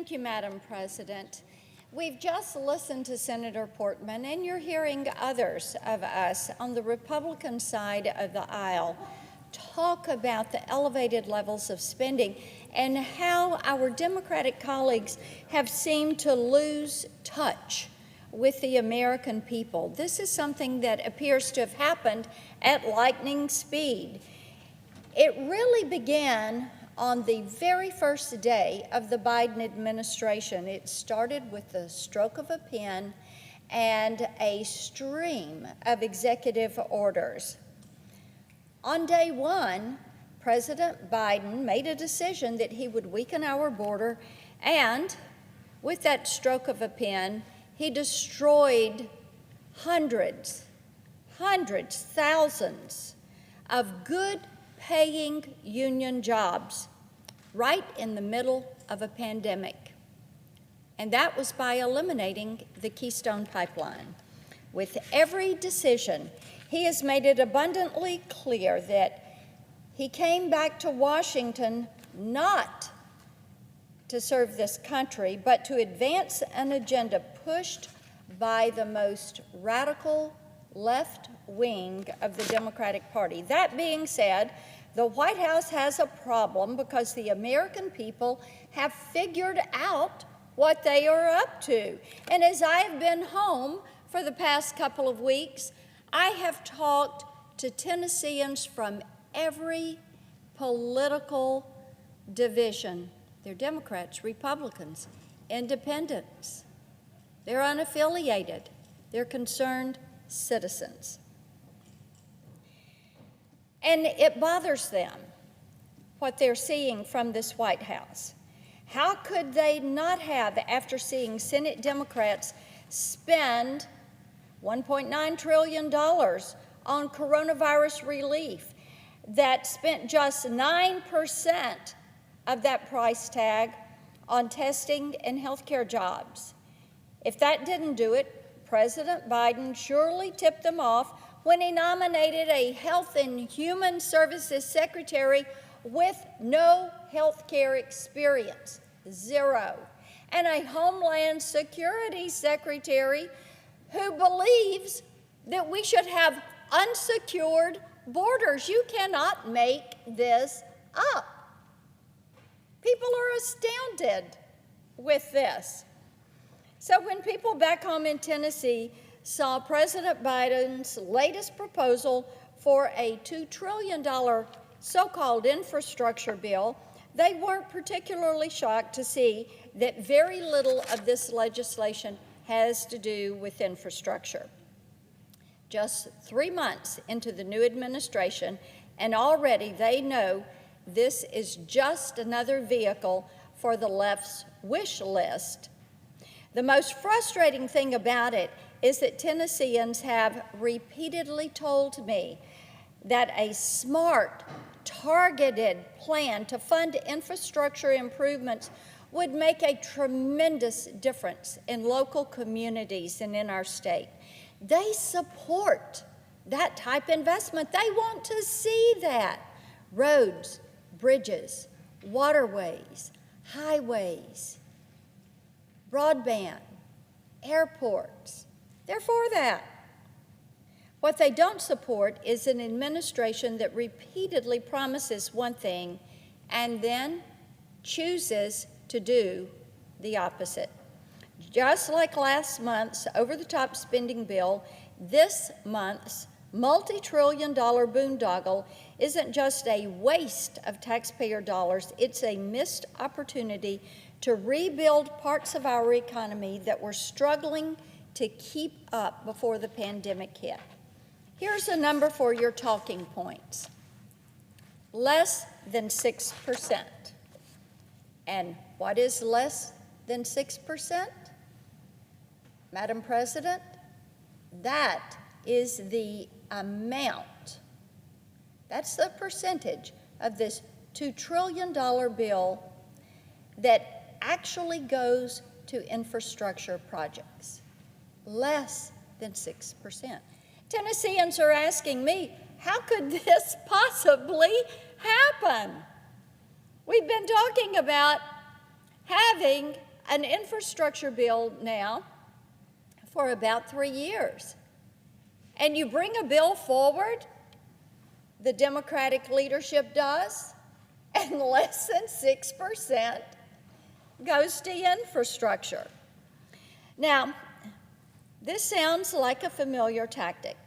Thank you, Madam President. We've just listened to Senator Portman, and you're hearing others of us on the Republican side of the aisle talk about the elevated levels of spending and how our Democratic colleagues have seemed to lose touch with the American people. This is something that appears to have happened at lightning speed. It really began on the very first day of the Biden administration. It started with the stroke of a pen and a stream of executive orders. On day one, President Biden made a decision that he would weaken our border, and with that stroke of a pen, he destroyed hundreds, thousands of good-paying union jobs right in the middle of a pandemic. And that was by eliminating the Keystone Pipeline. With every decision, he has made it abundantly clear that he came back to Washington not to serve this country, but to advance an agenda pushed by the most radical left wing of the Democratic Party. That being said, the White House has a problem because the American people have figured out what they are up to. And as I have been home for the past couple of weeks, I have talked to Tennesseans from every political division. They're Democrats, Republicans, independents. They're unaffiliated. They're concerned citizens. And it bothers them what they're seeing from this White House. How could they not have, after seeing Senate Democrats spend $1.9 trillion on coronavirus relief, that spent just 9% of that price tag on testing and healthcare jobs? If that didn't do it, President Biden surely tipped them off when he nominated a Health and Human Services Secretary with no health care experience, zero, and a Homeland Security Secretary who believes that we should have unsecured borders. You cannot make this up. People are astounded with this. So when people back home in Tennessee saw President Biden's latest proposal for a $2 trillion so-called infrastructure bill, they weren't particularly shocked to see that very little of this legislation has to do with infrastructure. Just 3 months into the new administration, and already they know this is just another vehicle for the left's wish list. The most frustrating thing about it is that Tennesseans have repeatedly told me that a smart, targeted plan to fund infrastructure improvements would make a tremendous difference in local communities and in our state. They support that type of investment. They want to see that. Roads, bridges, waterways, highways, broadband, airports. They're for that. What they don't support is an administration that repeatedly promises one thing and then chooses to do the opposite. Just like last month's over-the-top spending bill, this month's multi-trillion-dollar boondoggle isn't just a waste of taxpayer dollars, it's a missed opportunity to rebuild parts of our economy that were struggling to keep up before the pandemic hit. Here's a number for your talking points. Less than 6%. And what is less than 6%? Madam President, that is the amount, that's the percentage of this $2 trillion bill that actually goes to infrastructure projects. Less than 6%. Tennesseans are asking me, how could this possibly happen? We've been talking about having an infrastructure bill now for about 3 years. And you bring a bill forward, the Democratic leadership does, and less than 6% goes to infrastructure. Now, this sounds like a familiar tactic.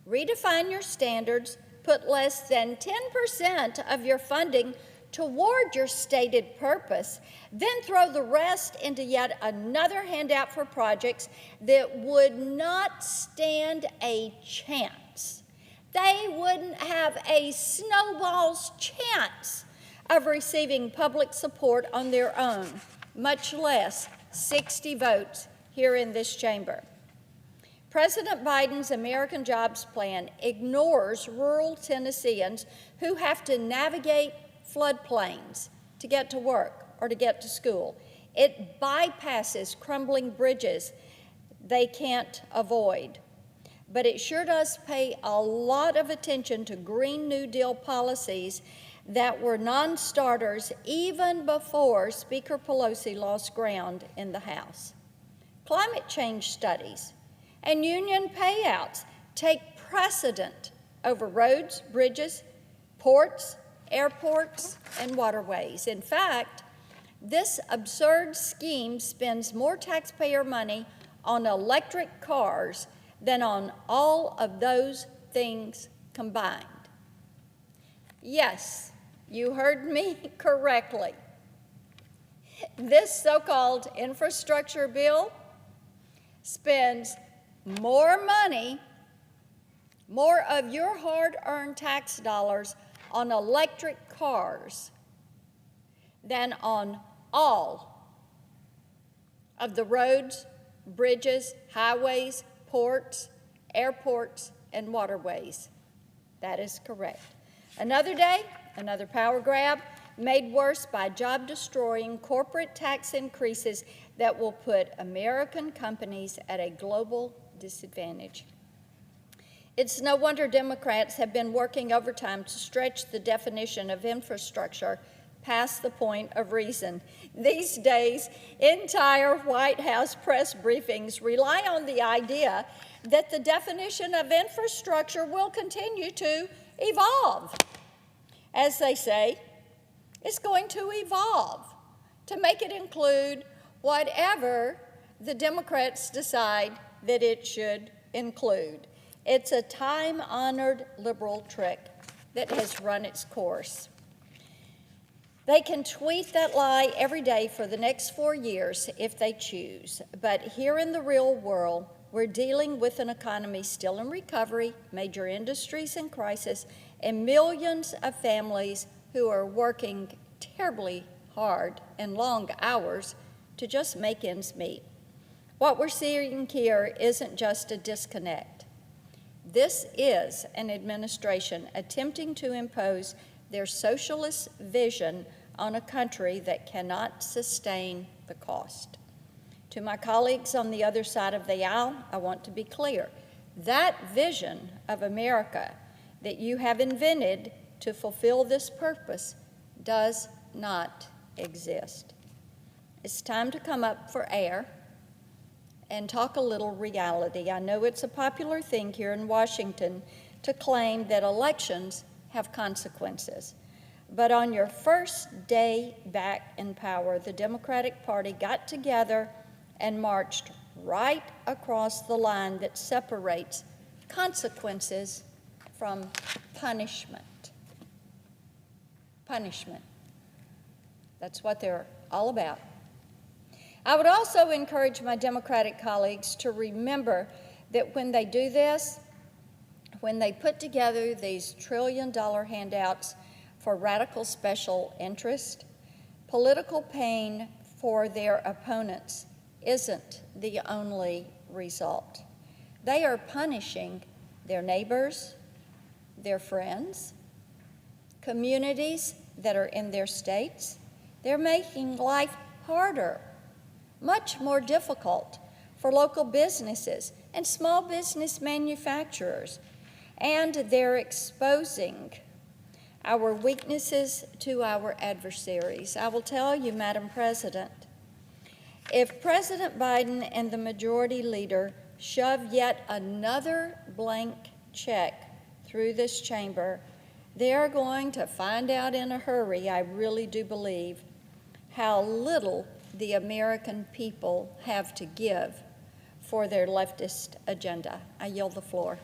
Redefine your standards, put less than 10% of your funding toward your stated purpose, then throw the rest into yet another handout for projects that would not stand a chance. They wouldn't have a snowball's chance of receiving public support on their own, much less 60 votes here in this chamber. President Biden's American Jobs Plan ignores rural Tennesseans who have to navigate floodplains to get to work or to get to school. It bypasses crumbling bridges they can't avoid. But it sure does pay a lot of attention to Green New Deal policies that were non-starters even before Speaker Pelosi lost ground in the House. Climate change studies and union payouts take precedent over roads, bridges, ports, airports, and waterways. In fact, this absurd scheme spends more taxpayer money on electric cars than on all of those things combined. Yes, you heard me correctly. This so-called infrastructure bill spends more money, more of your hard-earned tax dollars on electric cars than on all of the roads, bridges, highways, ports, airports, and waterways. That is correct. Another day, another power grab, made worse by job-destroying corporate tax increases that will put American companies at a global disadvantage. It's no wonder Democrats have been working overtime to stretch the definition of infrastructure past the point of reason. These days, entire White House press briefings rely on the idea that the definition of infrastructure will continue to evolve. As they say, it's going to evolve to make it include whatever the Democrats decide that it should include. It's a time-honored liberal trick that has run its course. They can tweet that lie every day for the next 4 years if they choose. But here in the real world, we're dealing with an economy still in recovery, major industries in crisis, and millions of families who are working terribly hard and long hours to just make ends meet. What we're seeing here isn't just a disconnect. This is an administration attempting to impose their socialist vision on a country that cannot sustain the cost. To my colleagues on the other side of the aisle, I want to be clear. That vision of America that you have invented to fulfill this purpose does not exist. It's time to come up for air and talk a little reality. I know it's a popular thing here in Washington to claim that elections have consequences. But on your first day back in power, the Democratic Party got together and marched right across the line that separates consequences from punishment. Punishment. That's what they're all about. I would also encourage my Democratic colleagues to remember that when they do this, when they put together these trillion-dollar handouts for radical special interest, political pain for their opponents isn't the only result. They are punishing their neighbors, their friends, communities that are in their states. They're making life harder, much more difficult for local businesses and small business manufacturers. And they're exposing our weaknesses to our adversaries. I will tell you, Madam President, If President Biden and the majority leader shove yet another blank check through this chamber, they are going to find out in a hurry, I really do believe, how little the American people have to give for their leftist agenda. I yield the floor.